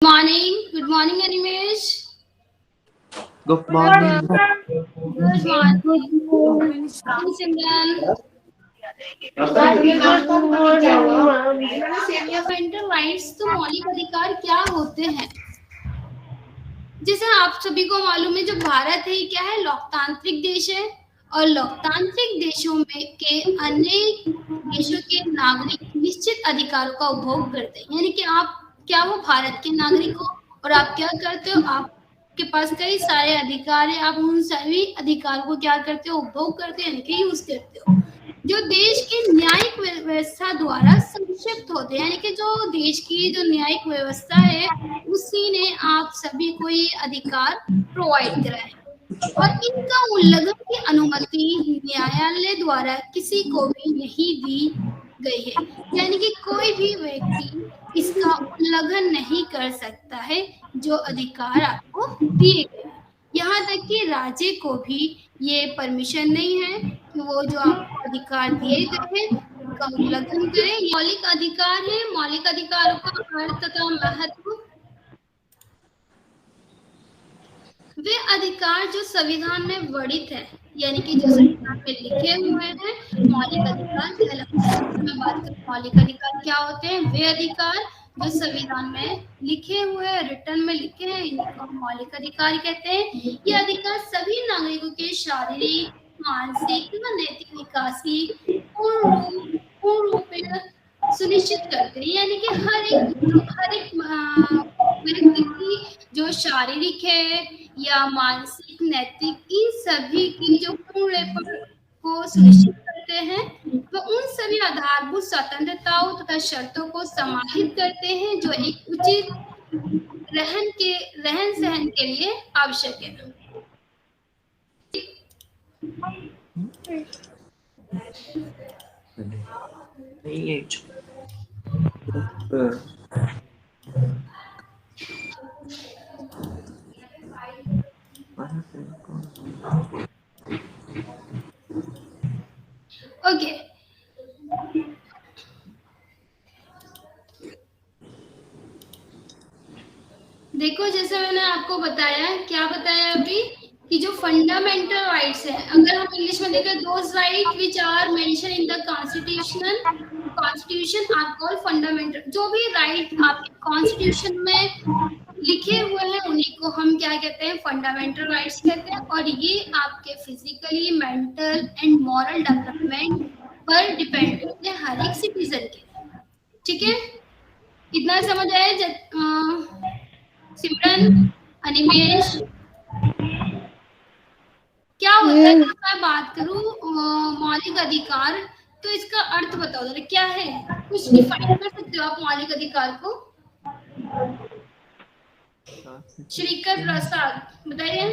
Morning. Good morning, Animesh. Good morning. Good morning, Simran. Fundamental rights तो मौलिक अधिकार क्या होते हैं? जैसे आप सभी को मालूम है, जो भारत है क्या है, लोकतांत्रिक देश है और लोकतांत्रिक देशों में के अनेक देशों के नागरिक निश्चित अधिकारों का उपभोग करते हैं। यानी कि आप क्या हो, भारत के नागरिक हो और आप क्या करते हो, आपके पास कई सारे अधिकार है, आप उन सभी अधिकारों को क्या करते हो, उपभोग करते हो, यानी कि यूज करते हो, जो देश की न्यायिक व्यवस्था द्वारा संक्षिप्त होते हैं। यानी कि जो देश की जो न्यायिक व्यवस्था है उसी ने आप सभी को ये अधिकार प्रोवाइड करा है और इनका उल्लंघन की अनुमति न्यायालय द्वारा किसी को भी नहीं दी गई है। यानी कि कोई भी व्यक्ति इसका उल्लंघन नहीं कर सकता है जो अधिकार आपको दिए गए हैं। यहाँ तक कि राज्य को भी ये परमिशन नहीं है कि वो जो आपको अधिकार दिए गए हैं उनका उल्लंघन करे। मौलिक अधिकार है। मौलिक अधिकारों का अर्थ तथा महत्व, वे अधिकार जो संविधान में वर्णित है, यानी कि जो संविधान में लिखे हुए हैं, मौलिक अधिकार कहलाते हैं। मैं बात करूं मौलिक अधिकार क्या होते हैं, वे अधिकार जो संविधान में लिखे हुए हैं, रिटर्न में लिखे हैं, इन्हीं को हम मौलिक अधिकार कहते हैं। ये अधिकार सभी नागरिकों के शारीरिक, मानसिक व नैतिक विकास की पूर्ण रूप में सुनिश्चित करते हैं। यानी कि हर एक व्यक्ति की जो शारीरिक है या मानसिक, नैतिक, इन सभी की जो पूर्णपण को सुनिश्चित करते हैं, वो उन सभी आधारभूत स्वतंत्रताओं तथा शर्तों को समाहित करते हैं जो एक उचित रहन सहन के लिए आवश्यक है। ओके, देखो जैसे मैंने आपको बताया, क्या बताया अभी, कि जो फंडामेंटल राइट्स है, अगर हम इंग्लिश में देखें, those right which are mention in the constitution are called fundamental. जो भी राइट आपके कॉन्स्टिट्यूशन में लिखे हुए हैं उन्हीं को हम क्या कहते हैं, फंडामेंटल राइट्स कहते हैं। और ये आपके physically, mental and moral development पर डिपेंड करते हैं हर एक सिटीजन के। ठीक है, इतना समझ आया सिमरन, अनिमेश? क्या होता है, अगर मैं बात करूं मौलिक अधिकार, तो इसका अर्थ बताओ जरा, क्या है? कुछ डिफाइन कर सकते हो आप मौलिक अधिकार को? श्रीकर प्रसाद बताइए।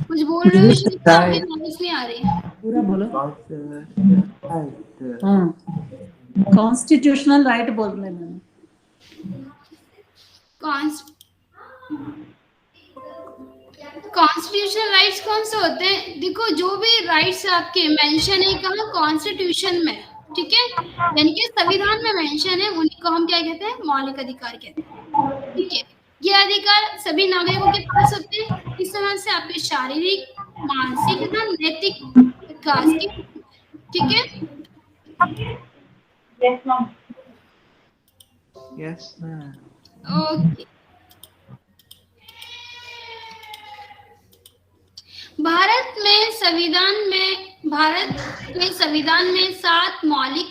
कुछ बोल रहे हो श्रीकर, आपकी समझ नहीं आ रही है। पूरा बोलो। हाँ, कॉन्स्टिट्यूशनल राइट बोल रहे हैं। कॉन्स्टिट्यूशनल राइट्स कौन से होते हैं? देखो, जो भी राइट्स आपके मेंशन है कहाँ, कॉन्स्टिट्यूशन में, ठीक है, यानी कि संविधान में मेंशन है, उन्हीं को हम क्या कहते हैं, मौलिक अधिकार कहते हैं। ठीक है, ये अधिकार सभी नागरिकों के पास होते हैं। इस तरह से आपके शारीरिक, मानसिक तथा नैतिक विकास की, ठीक है। Yes, ma'am. ओके, भारत के संविधान में 7 मौलिक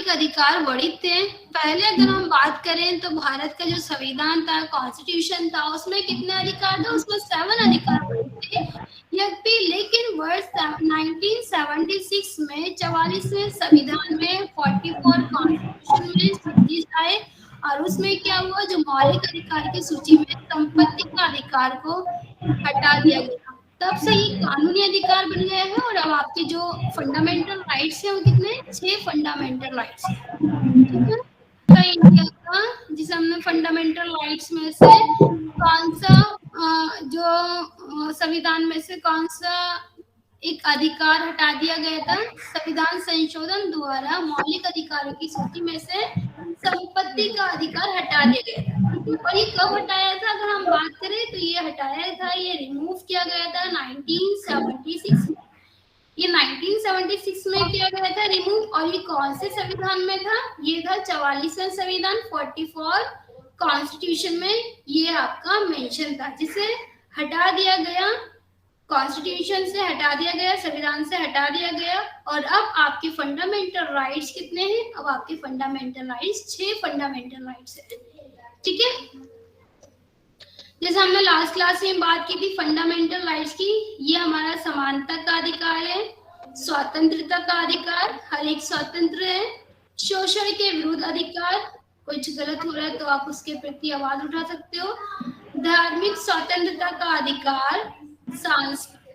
अधिकार वर्णित थे। पहले अगर हम बात करें तो भारत का जो संविधान था, कॉन्स्टिट्यूशन था, उसमें कितने अधिकार थे? उसमें 7 अधिकार थे। लेकिन वर्ष 1976 में 44वें संविधान में 44 कॉन्स्टिट्यूशन में चेंजेस आए और उसमें क्या हुआ, जो मौलिक अधिकार की सूची में संपत्ति का अधिकार को हटा दिया गया। तब से ये कानूनी अधिकार बन गया है और अब आपके जो फंडामेंटल राइट्स हैं वो कितने, 6 फंडामेंटल राइट्स हैं। ठीक है, तो इंडिया का जिसे हमने फंडामेंटल राइट्स में से कौन सा जो संविधान में से कौन सा एक अधिकार हटा दिया गया था? संविधान संशोधन द्वारा मौलिक अधिकारों की सूची में से संपत्ति का अधिकार हटा दिया गया था। और ये कब हटाया था? अगर हम बात करें तो ये हटाया था, ये रिमूव किया गया था 1976 में। ये 1976 में किया गया था रिमूव। और ये कौन से संविधान में था? ये था 44वां संविधान, 44 कॉन्स्टिट्यूशन में ये आपका मेंशन था, जिसे हटा दिया गया, कॉन्स्टिट्यूशन से हटा दिया गया, संविधान से हटा दिया गया। और अब आपके फंडामेंटल राइट्स कितने हैं? अब आपके फंडामेंटल राइट्स 6 फंडामेंटल राइट्स हैं। ठीक है, जैसे हमने लास्ट क्लास में बात की थी फंडामेंटल राइट्स की, ये हमारा समानता का अधिकार है, स्वतंत्रता का अधिकार, हर एक स्वतंत्र है, शोषण के विरुद्ध अधिकार, कुछ गलत हो रहा है तो आप उसके प्रति आवाज उठा सकते हो, धार्मिक स्वतंत्रता का अधिकार,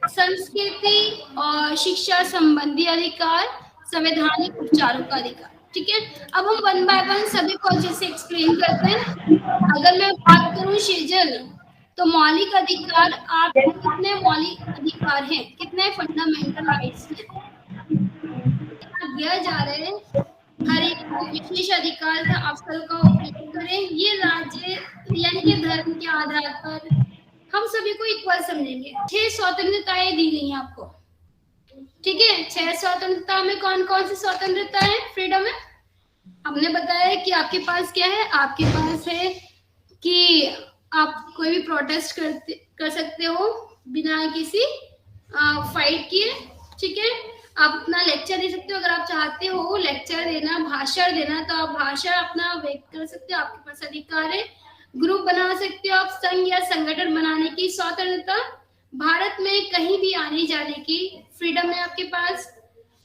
संस्कृति और शिक्षा संबंधी अधिकार, संवैधानिक उपचारों का अधिकार। ठीक है, अब हम वन बाय वन सभी को अच्छे से एक्सप्लेन करते हैं। अगर मैं बात करूं शेजल, तो मौलिक अधिकार, आपको कितने मौलिक अधिकार हैं, कितने फंडामेंटल राइट्स हैं दिया जा रहे हैं? हर एक को विशेष अधिकार का अवसर का उपयोग करें। ये राज्य यानी कि धर्म के आधार पर हम सभी को इक्वल समझेंगे। 6 स्वतंत्रताएं दी गई हैं आपको। ठीक है, 6 स्वतंत्रता में कौन कौन सी स्वतंत्रता है, फ्रीडम है? हमने बताया कि आपके पास क्या है, आपके पास है कि आप कोई भी प्रोटेस्ट कर सकते हो बिना किसी फाइट किए। ठीक है, आप अपना लेक्चर दे सकते हो, अगर आप चाहते हो लेक्चर देना, भाषण देना, तो आप भाषा अपना व्यक्त कर सकते हो, आपके पास अधिकार है। ग्रुप बना सकते हो आप, संघ या संगठन बनाने की स्वतंत्रता, भारत में कहीं भी आने जाने की फ्रीडम है आपके पास,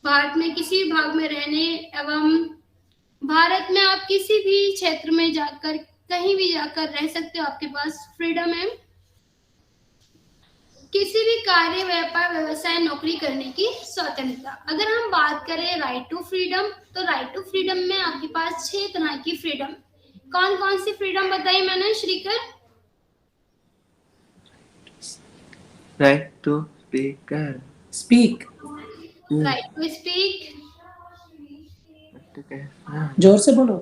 भारत में किसी भी भाग में रहने एवं भारत में आप किसी भी क्षेत्र में जाकर कहीं भी जाकर रह सकते हो, आपके पास फ्रीडम है। किसी भी कार्य, व्यापार, व्यवसाय, नौकरी करने की स्वतंत्रता। अगर हम बात करें राइट टू फ्रीडम, तो राइट टू फ्रीडम में आपके पास 6 तरह की फ्रीडम। कौन कौन सी फ्रीडम बताई मैंने Shrikar? Right to speak. Speak, right to speak, जोर से बोलो।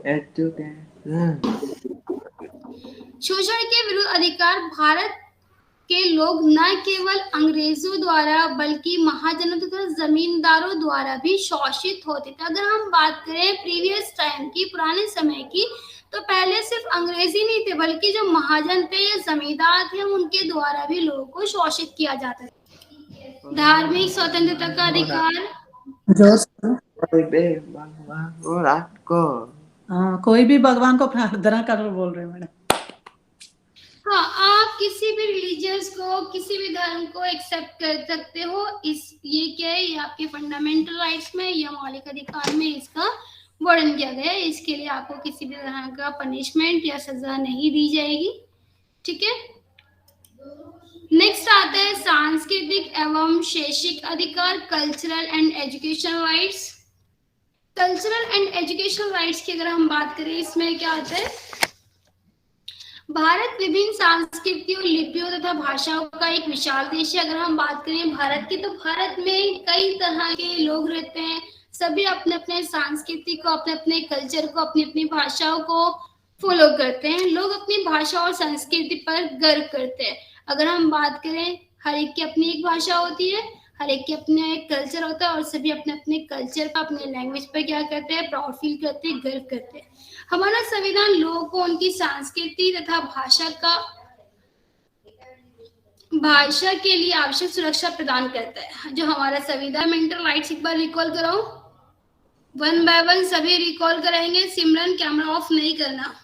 शोषण के विरुद्ध अधिकार, भारत के लोग न केवल अंग्रेजों द्वारा बल्कि महाजनों तथा जमींदारों द्वारा भी शोषित होते थे। अगर हम बात करें प्रीवियस टाइम की, पुराने समय की, तो पहले सिर्फ अंग्रेज ही नहीं थे, बल्कि जो महाजन थे या जमींदार थे, उनके द्वारा भी लोगों को शोषित किया जाता था। धार्मिक स्वतंत्रता का अधिकार, जोर से। कोई भी भगवान को प्रार्थना कर बोल रहे मैडम। हाँ, आप किसी भी रिलीजियस को, किसी भी धर्म को एक्सेप्ट कर सकते हो। ये क्या है, ये आपके फंडामेंटल राइट्स में या मौलिक अधिकार में इसका वर्णन किया गया है। इसके लिए आपको किसी भी तरह का पनिशमेंट या सजा नहीं दी जाएगी। ठीक है, नेक्स्ट आता है सांस्कृतिक एवं शैक्षिक अधिकार, cultural and education rights. Cultural and education rights की अगर हम बात करें, इसमें क्या आता है, भारत विभिन्न संस्कृतियों, लिपियों तथा भाषाओं का एक विशाल देश है। अगर हम बात करें भारत की, तो भारत में कई तरह के लोग रहते हैं, सभी अपने अपने संस्कृति को, अपने अपने कल्चर को, अपनी अपनी भाषाओं को फॉलो करते हैं। लोग अपनी भाषा और संस्कृति पर गर्व करते हैं। अगर हम बात करें, हर एक की अपनी एक भाषा होती है, हर एक के अपने एक कल्चर होता है, और सभी अपने अपने कल्चर पर, अपने लैंग्वेज पर क्या करते हैं, प्राउड फील करते हैं, गर्व करते हैं। हमारा संविधान लोगों को उनकी संस्कृति तथा भाषा के लिए आवश्यक सुरक्षा प्रदान करता है। जो हमारा संविधान, मेंटल राइट्स एक बार रिकॉल कराओ, वन बाय वन सभी रिकॉल कराएंगे। सिमरन कैमरा ऑफ नहीं करना।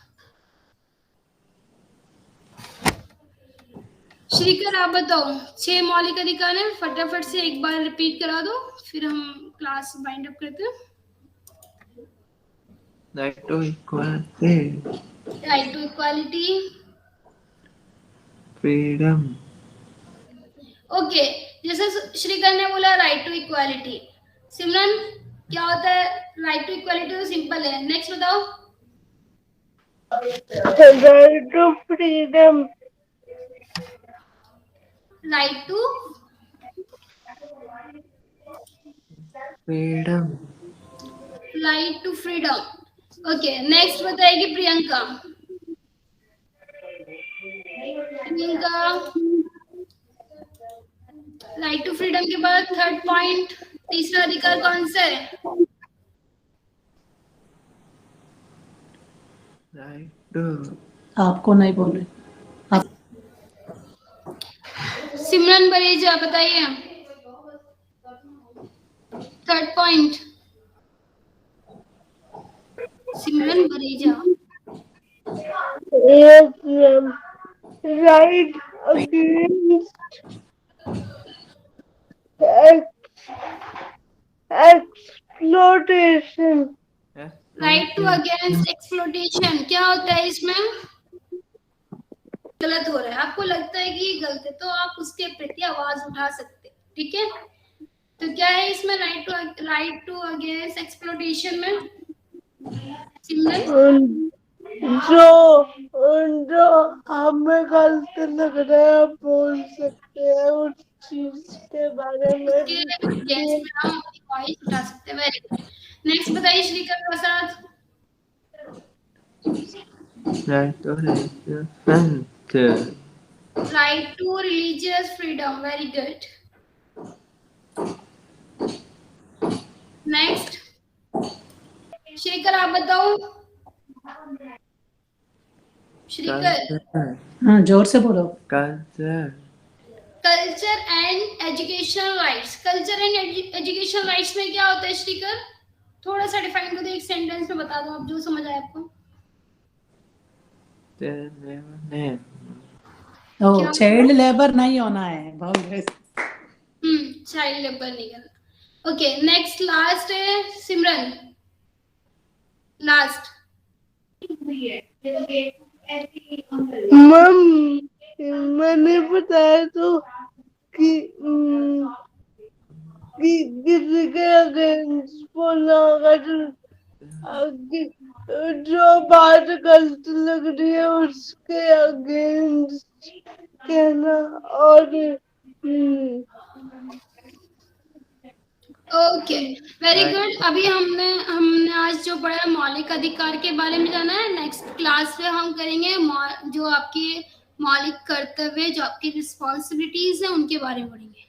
श्रीकर आप बताओ, 6 मौलिक अधिकार है, फटाफट से एक बार रिपीट करा दो, फिर हम क्लास वाइंड अप करते हैं। Right to equality. Right to equality. Freedom. Okay, जैसे श्रीकर ने बोला राइट टू इक्वालिटी, सिमरन क्या होता है राइट टू इक्वालिटी? तो सिंपल है, नेक्स्ट बताओ। Right to freedom. Right to freedom, freedom. Okay, next बताएगी Priyanka. Priyanka, right to freedom के बाद थर्ड पॉइंट, तीसरा अधिकार कौन सा है? right to आपको नहीं बोल रहे। सिमरन बरेजा बताइए third point. Simran Bareja. right against exploitation. Right to against exploitation, क्या होता है इसमें? गलत हो रहा है, आपको लगता है कि ये गलत है तो आप उसके प्रति आवाज उठा सकते हैं, ठीक है? तो क्या है इसमें राइट टू अगेंस्ट एक्सप्लोटेशन में? सिमरन, जो हमें गलत लग रहा है आप बोल सकते हैं उस चीज के बारे में। उसके अगेंस्ट में हम अपनी वॉइस उठा सकते हैं। Very good. नेक्स्ट बताइए Shrikar Prasad. right to religious right to religious freedom, very good. Next Shrikar, आप बताओ। श्रीकर, culture, हाँ जोर से बोलो। culture, culture and education rights. Culture and education rights में क्या होता है श्रीकर? थोड़ा सा डिफाइन कर दो, एक सेंटेंस में बता दो आप, जो समझ आए आपको। name, ओ चाइल्ड लेबर नहीं होना है, बोल रहे। चाइल्ड लेबर नहीं करना। ओके, नेक्स्ट लास्ट है सिमरन, लास्ट। मैम मैंने बताया तो कि किसी के अगेंस्ट बोलना होगा, जो बात गलत लग रही है उसके अगेंस्ट कहना। और ओके, वेरी गुड। अभी हमने आज जो पढ़ा मौलिक अधिकार के बारे में जाना है। नेक्स्ट क्लास में हम करेंगे जो आपके मौलिक कर्तव्य, जो आपकी रिस्पॉन्सिबिलिटीज है उनके बारे में पढ़ेंगे।